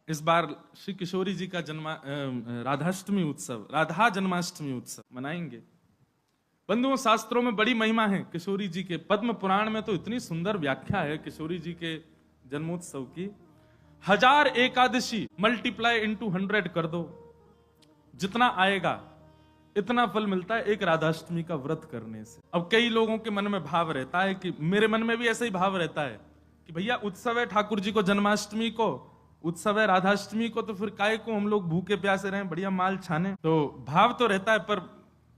इस बार श्री किशोरी जी का राधाष्टमी उत्सव, राधा जन्माष्टमी उत्सव मनाएंगे। बंधुओं, शास्त्रों में बड़ी महिमा है किशोरी जी के। पद्म पुराण में तो इतनी सुंदर व्याख्या है किशोरी जी के जन्मोत्सव की। 1000 एकादशी मल्टीप्लाई इंटू 100 कर दो, जितना आएगा इतना फल मिलता है एक राधाष्टमी का व्रत करने से। अब कई लोगों के मन में भाव रहता है कि मेरे मन में भी ऐसा ही भाव रहता है कि भैया उत्सव है ठाकुर जी को जन्माष्टमी को, उत्सव है राधाष्टमी को, तो फिर काय को हम लोग भूखे प्यासे रहें, बढ़िया माल छाने। तो भाव तो रहता है, पर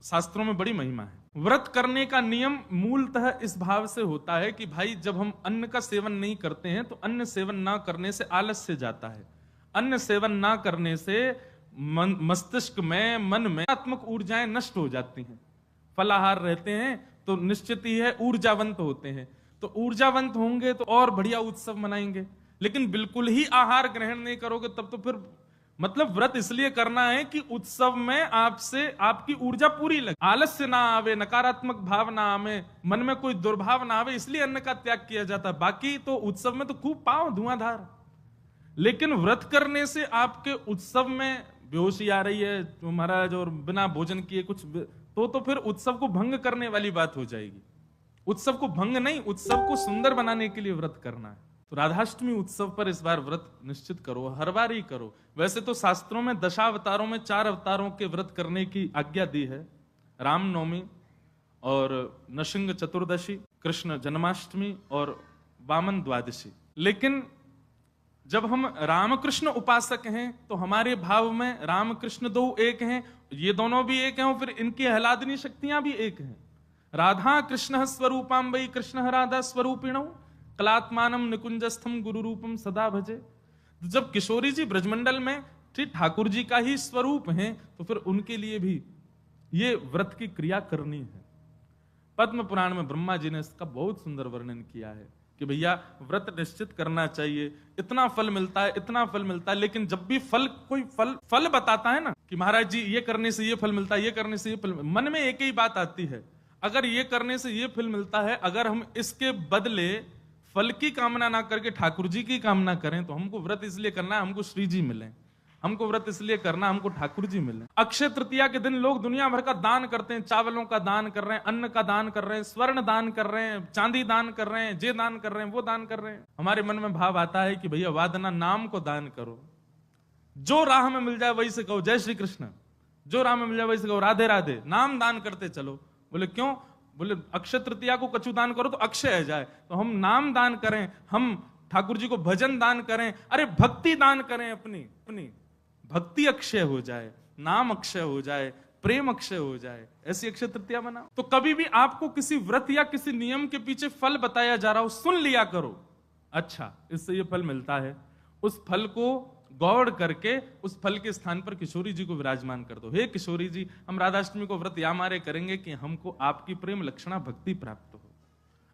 शास्त्रों में बड़ी महिमा है। व्रत करने का नियम मूलतः इस भाव से होता है कि भाई जब हम अन्न का सेवन नहीं करते हैं तो अन्न सेवन ना करने से आलस्य जाता है। अन्न सेवन ना करने से मस्तिष्क में, मन में आत्मक ऊर्जाएं नष्ट हो जाती हैं। फलाहार रहते हैं तो निश्चित ही है ऊर्जावंत होते हैं, तो ऊर्जावंत होंगे तो और बढ़िया उत्सव मनाएंगे। लेकिन बिल्कुल ही आहार ग्रहण नहीं करोगे तब तो फिर मतलब व्रत इसलिए करना है कि उत्सव में आपसे आपकी ऊर्जा पूरी लगे, आलस्य ना आवे, नकारात्मक भाव ना आवे, मन में कोई दुर्भाव ना आवे, इसलिए अन्न का त्याग किया जाता है। बाकी तो उत्सव में तो खूब पाओ धुआंधार, लेकिन व्रत करने से आपके उत्सव में बेहोशी आ रही है तो महाराज, और बिना भोजन किए कुछ तो फिर उत्सव को भंग करने वाली बात हो जाएगी। उत्सव को भंग नहीं, उत्सव को सुंदर बनाने के लिए व्रत करना है। तो राधाष्टमी उत्सव पर इस बार व्रत निश्चित करो, हर बार ही करो। वैसे तो शास्त्रों में दशावतारों में 4 अवतारों के व्रत करने की आज्ञा दी है, रामनवमी और नृसिंह चतुर्दशी, कृष्ण जन्माष्टमी और वामन द्वादशी। लेकिन जब हम रामकृष्ण उपासक हैं तो हमारे भाव में रामकृष्ण दो एक हैं, ये दोनों भी एक हैं, और फिर इनकी आह्लादनी शक्तियां भी एक हैं। राधा कृष्ण स्वरूपाम वही कृष्ण राधा स्वरूपिण कलात्मानम निकुंजस्थम गुरु रूपम सदा भजे। जब किशोरी जी ब्रजमंडल में श्री ठाकुर जी का ही स्वरूप हैं तो फिर उनके लिए भी ये व्रत की क्रिया करनी है। पद्म पुराण में ब्रह्मा जी ने इसका बहुत सुंदर वर्णन किया है कि भैया व्रत निश्चित करना चाहिए, इतना फल मिलता है, इतना फल मिलता है। लेकिन जब भी कोई फल बताता है ना कि महाराज जी ये करने से ये फल मिलता है, ये करने से ये फल, मन में एक ही बात आती है, अगर ये करने से ये फल मिलता है, अगर हम इसके बदले फल की कामना ना करके ठाकुर जी की कामना करें तो हमको व्रत इसलिए करना है हमको श्री जी मिले, हमको व्रत इसलिए करना हमको ठाकुर जी मिले। अक्षय तृतीया के दिन लोग दुनिया भर का दान करते हैं, चावलों का दान कर रहे हैं, अन्न का दान कर रहे हैं, स्वर्ण दान कर रहे हैं, चांदी दान कर रहे हैं, जे दान कर रहे हैं, वो दान कर रहे हैं। हमारे मन में भाव आता है कि भैया वादना नाम को दान करो, जो राह में मिल जाए वही से कहो जय श्री कृष्ण, जो राह में मिल जाए वही से कहो राधे राधे, नाम दान करते चलो। बोले क्यों? बोले अक्षय तृतीया को कछु दान करो तो अक्षय है जाए, तो हम नाम दान करें, हम ठाकुर जी को भजन दान करें, अरे भक्ति दान करें, अपनी भक्ति अक्षय हो जाए, नाम अक्षय हो जाए, प्रेम अक्षय हो जाए, ऐसी अक्षय तृतीया मनाओ। तो कभी भी आपको किसी व्रत या किसी नियम के पीछे फल बताया जा रहा हो, सुन लिया करो, अच्छा इससे ये फल मिलता है, उस फल को गौड़ करके उस फल के स्थान पर किशोरी जी को विराजमान कर दो। हे किशोरी जी, हम राधाष्टमी को व्रत या मारे करेंगे कि हमको आपकी प्रेम लक्षणा भक्ति प्राप्त हो,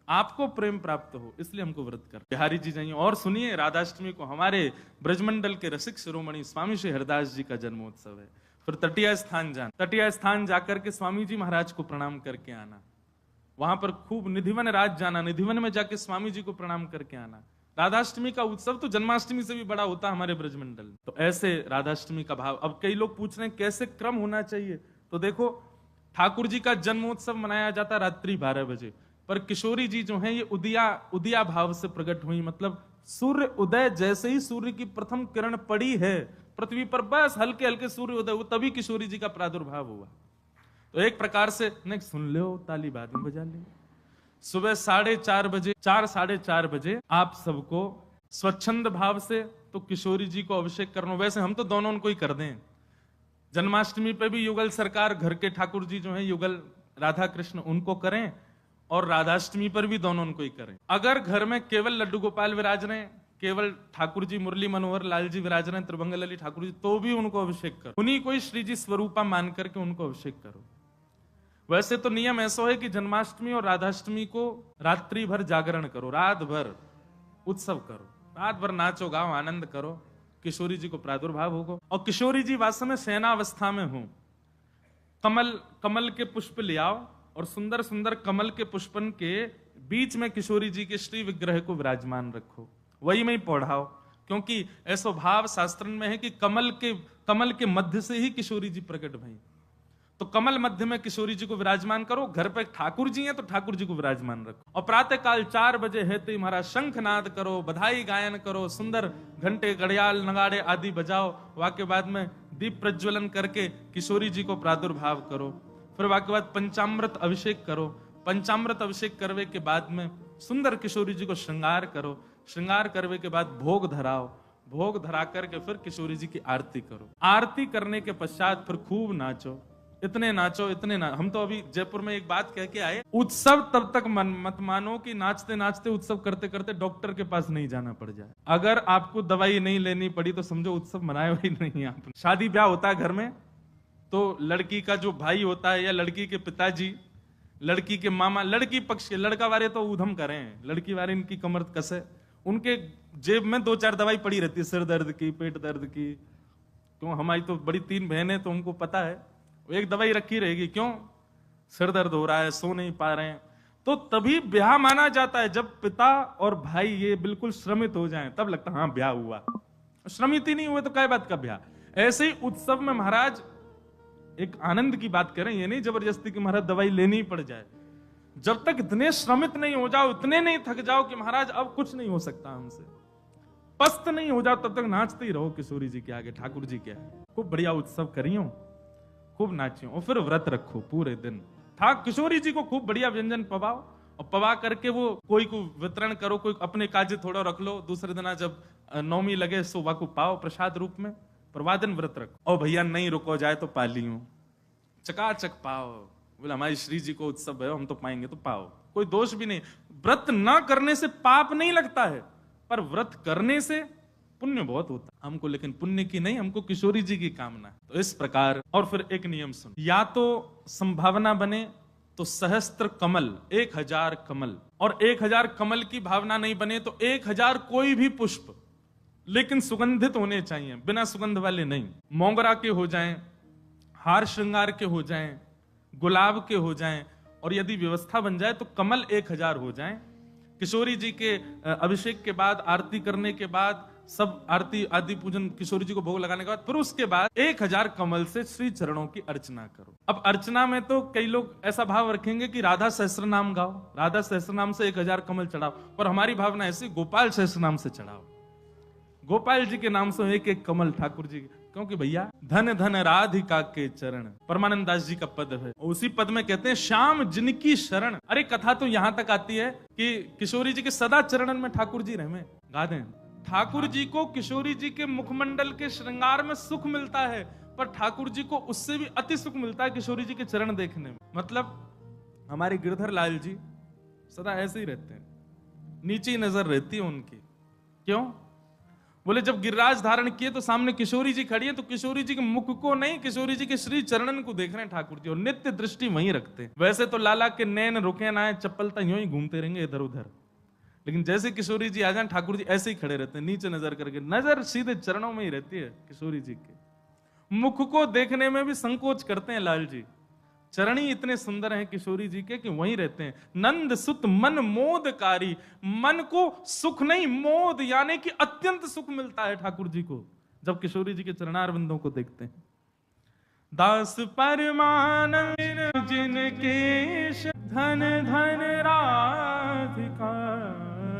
आपको प्रेम प्राप्त हो, इसलिए हमको व्रत कर। बिहारी जी जाइए और सुनिए, राधाष्टमी को हमारे ब्रजमंडल के रसिक शिरोमणि स्वामी श्री हरदास जी का जन्मोत्सव है। फिर तटिया स्थान जाकर के स्वामी जी महाराज को प्रणाम करके आना, वहां पर खूब निधिवन राज जाना, निधिवन में जाके स्वामी जी को प्रणाम करके आना। राधाष्टमी का उत्सव तो जन्माष्टमी से भी बड़ा होता है हमारे ब्रजमंडल। तो ऐसे राधाष्टमी का भाव। अब कई लोग पूछ रहे हैं कैसे क्रम होना चाहिए, तो देखो ठाकुर जी का जन्मोत्सव मनाया जाता रात्रि 12 बजे, पर किशोरी जी जो है ये उदिया भाव से प्रकट हुई। मतलब सूर्य उदय जैसे ही सूर्य की प्रथम किरण पड़ी है पृथ्वी पर, बस हल्के हल्के सूर्य उदय हुआ, तभी किशोरी जी का प्रादुर्भाव हुआ। तो एक प्रकार से नहीं सुन लो, ताली बाद में बजा ली। सुबह 4:30 बजे 4-4:30 बजे आप सबको स्वच्छंद भाव से तो किशोरी जी को अभिषेक करना। वैसे हम तो दोनों उनको ही कर दें, जन्माष्टमी पे भी युगल सरकार घर के ठाकुर जी जो है युगल राधा कृष्ण उनको करें, और राधाष्टमी पर भी दोनों उनको ही करें। अगर घर में केवल लड्डू गोपाल विराज रहे, केवल ठाकुर जी मुरली मनोहर लाल जी विराज रहे, त्रिभंग लली ठाकुर जी, तो भी उनको अभिषेक करो, उन्हीं कोई श्री जी स्वरूपा मान करके उनको अभिषेक करो। वैसे तो नियम ऐसा है कि जन्माष्टमी और राधाष्टमी को रात्रि भर जागरण करो, रात भर उत्सव करो, रात भर नाचो गाओ आनंद करो, किशोरी जी को प्रादुर्भाव होगा। और किशोरी जी वास्तव में शयनावस्था में हो, कमल के पुष्प ले आओ और सुंदर सुंदर कमल के पुष्पन के बीच में किशोरी जी के श्री विग्रह को विराजमान रखो, वही में ही पढ़ाओ, क्योंकि ऐसो भाव शास्त्र में है कि कमल के मध्य से ही किशोरी जी प्रकट भई। तो कमल मध्य में किशोरी जी को विराजमान करो, घर पे ठाकुर जी हैं तो ठाकुर जी को विराजमान रखो, और प्रातः काल 4 बजे है तो महाराज शंखनाद करो, बधाई गायन करो, सुंदर घंटे घड़ियाल नगाड़े आदि बजाओ। वाके बाद में दीप प्रज्वलन करके किशोरी जी को प्रादुर्भाव करो। फिर वाके बाद पंचामृत अभिषेक करो। पंचामृत अभिषेक करवे के बाद में सुंदर किशोरी जी को श्रृंगार करो। श्रृंगार करवे के बाद भोग धराओ। भोग धरा करके फिर किशोरी जी की आरती करो। आरती करने के पश्चात फिर खूब नाचो, इतने नाचो इतने हम तो अभी जयपुर में एक बात कह के आए, उत्सव तब तक मत मानो कि नाचते नाचते उत्सव करते करते डॉक्टर के पास नहीं जाना पड़ जाए। अगर आपको दवाई नहीं लेनी पड़ी तो समझो उत्सव मनाया ही नहीं आपने। शादी ब्याह होता है घर में तो लड़की का जो भाई होता है या लड़की के पिताजी, लड़की के मामा, लड़की पक्ष के, लड़का वाले तो ऊधम करें, लड़की वाले इनकी कमर कसे, उनके जेब में 2-4 दवाई पड़ी रहती है, सिर दर्द की, पेट दर्द की। क्यों, हमारी तो बड़ी 3 बहनें तो उनको पता है, एक दवाई रखी रहेगी। क्यों, सिर दर्द हो रहा है, सो नहीं पा रहे हैं। तो तभी ब्याह माना जाता है जब पिता और भाई ये बिल्कुल श्रमित हो जाएं, तब लगता है हाँ ब्याह हुआ। श्रमित ही नहीं हुए तो क्या बात का ब्याह। ऐसे ही उत्सव में महाराज एक आनंद की बात करें, ये नहीं जबरदस्ती कि महाराज दवाई लेनी ही पड़ जाए। जब तक इतने श्रमित नहीं हो जाओ, इतने नहीं थक जाओ कि महाराज अब कुछ नहीं हो सकता हमसे, पस्त नहीं हो जाओ, तब तक नाचते ही रहो किशोरी जी के आगे, ठाकुर जी के आगे। खूब बढ़िया उत्सव करियो, खूब नाचियो, और फिर व्रत रखो पूरे दिन। किशोरी जी को खूब बढ़िया व्यंजन पवाओ, और पवा करके वो कोई को वितरण करो, कोई अपने काजे थोड़ा रख लो, दूसरे दिन जब नौमी लगे सो वाको पाओ प्रसाद रूप में, पर दिन व्रत रखो। और भैया नहीं रुको जाए तो पा लियो, चकाचक पाओ। बोले हमारी श्री जी को उत्सव है, हम तो पाएंगे तो पाओ, कोई दोष भी नहीं। व्रत ना करने से पाप नहीं लगता है, पर व्रत करने से पुण्य बहुत होता है हमको, लेकिन पुण्य की नहीं, हमको किशोरी जी की कामना है। तो इस प्रकार, और फिर एक नियम सुन, या तो संभावना बने तो सहस्त्र कमल, 1000 कमल, और 1000 कमल की भावना नहीं बने तो 1000 कोई भी पुष्प, लेकिन सुगंधित होने चाहिए, बिना सुगंध वाले नहीं। मोगरा के हो जाएं, हार श्रृंगार के हो जाएं, गुलाब के हो जाएं, और यदि व्यवस्था बन जाए तो कमल 1000 हो जाएं। किशोरी जी के अभिषेक के बाद, आरती करने के बाद, सब आरती आदि पूजन किशोरी जी को भोग लगाने के बाद, फिर उसके बाद 1000 कमल से श्री चरणों की अर्चना करो। अब अर्चना में तो कई लोग ऐसा भाव रखेंगे कि राधा सहस्त्र नाम गाओ, राधा सहस्त्र नाम से 1000 कमल चढ़ाओ, पर हमारी भावना ऐसी, गोपाल सहस्त्र नाम से चढ़ाओ। गोपाल जी के नाम से 1-1 कमल ठाकुर जी, क्योंकि भैया धन धन राधिका के चरण, परमानंद दास जी का पद है, उसी पद में कहते हैं श्याम जिनकी शरण। अरे कथा तो यहां तक आती है कि किशोरी जी के सदा चरणन में ठाकुर जी रहे, गा दें। ठाकुर जी को किशोरी जी के मुखमंडल के श्रृंगार में सुख मिलता है, पर ठाकुर जी को उससे भी अति सुख मिलता है किशोरी जी के चरण देखने में। मतलब हमारे गिरधर लाल जी सदा ऐसे ही रहते हैं, नीचे ही नजर रहती है उनकी। क्यों? बोले जब गिरिराज धारण किए तो सामने किशोरी जी खड़ी है, तो किशोरी जी के मुख को नहीं, किशोरी जी के श्री चरणन को देख रहे हैं ठाकुर जी, और नित्य दृष्टि वहीं रखते हैं। वैसे तो लाला के नैन रुके ना है, चप्पल तो यूं ही घूमते रहेंगे इधर उधर, लेकिन जैसे किशोरी जी आ जाए ठाकुर जी ऐसे ही खड़े रहते हैं, नीचे नजर करके, नजर सीधे चरणों में ही रहती है किशोरी जी के। मुख को देखने में भी संकोच करते हैं लाल जी, चरण ही इतने सुंदर हैं किशोरी जी के कि वहीं रहते हैं। नंद सुत मन मोदकारी, मन को सुख नहीं मोद, यानी कि अत्यंत सुख मिलता है ठाकुर जी को जब किशोरी जी के चरणारविंदों को देखते हैं। दास परमानंद जिनके धन धन राधिका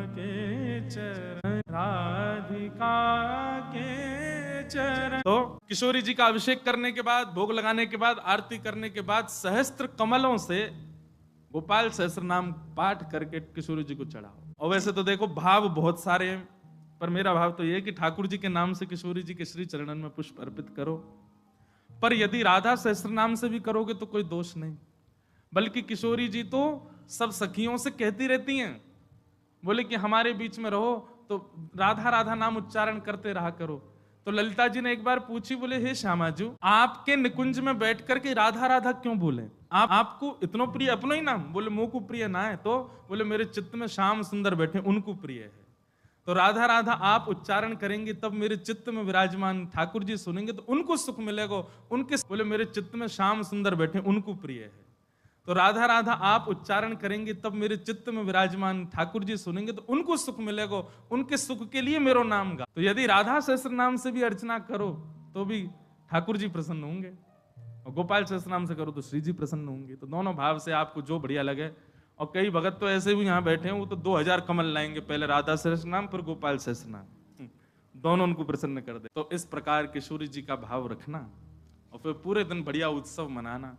के चरण, राधिका के चरण। तो किशोरी जी का अभिषेक करने के बाद, भोग लगाने के बाद, आरती करने के बाद, सहस्त्र कमलों से गोपाल सहस्त्र नाम पाठ करके किशोरी जी को चढ़ाओ। और वैसे तो देखो भाव बहुत सारे हैं, पर मेरा भाव तो यह है कि ठाकुर जी के नाम से किशोरी जी के श्री चरणन में पुष्प अर्पित करो। पर यदि राधा सहस्त्र नाम से भी करोगे तो कोई दोष नहीं, बल्कि किशोरी जी तो सब सखियों से कहती रहती हैं, बोले कि हमारे बीच में रहो तो राधा राधा नाम उच्चारण करते रहा करो। तो ललिता जी ने एक बार पूछी, बोले हे श्यामाजू, आपके निकुंज में बैठ करके राधा राधा क्यों बोले? आपको इतना प्रिय अपनो ही नाम? बोले मुंह को प्रिय ना है, तो बोले मेरे चित्त में श्याम सुंदर बैठे उनको प्रिय है। तो राधा राधा आप उच्चारण करेंगे तब मेरे चित्त में विराजमान ठाकुर जी सुनेंगे तो उनको सुख मिलेगा, उनके, बोले मेरे चित्त में श्याम सुंदर बैठे उनको प्रिय है। तो राधा राधा आप उच्चारण करेंगे तब मेरे चित्त में विराजमान ठाकुर जी सुनेंगे तो उनको सुख मिलेगा, उनके सुख के लिए मेरो नाम गा। तो यदि राधा सहस्त्र नाम से भी अर्चना करो तो भी ठाकुर जी प्रसन्न होंगे, और गोपाल सहस्त्र नाम से करो तो श्री जी प्रसन्न होंगे। तो दोनों भाव से आपको जो बढ़िया लगे। और कई भगत तो ऐसे भी यहाँ बैठे हैं, वो तो 2000 कमल लाएंगे, पहले राधा सहस्त्र नाम फिर गोपाल सहस्त्र नाम, दोनों उनको प्रसन्न कर दे। तो इस प्रकार किशोरी जी का भाव रखना और फिर पूरे दिन बढ़िया उत्सव मनाना।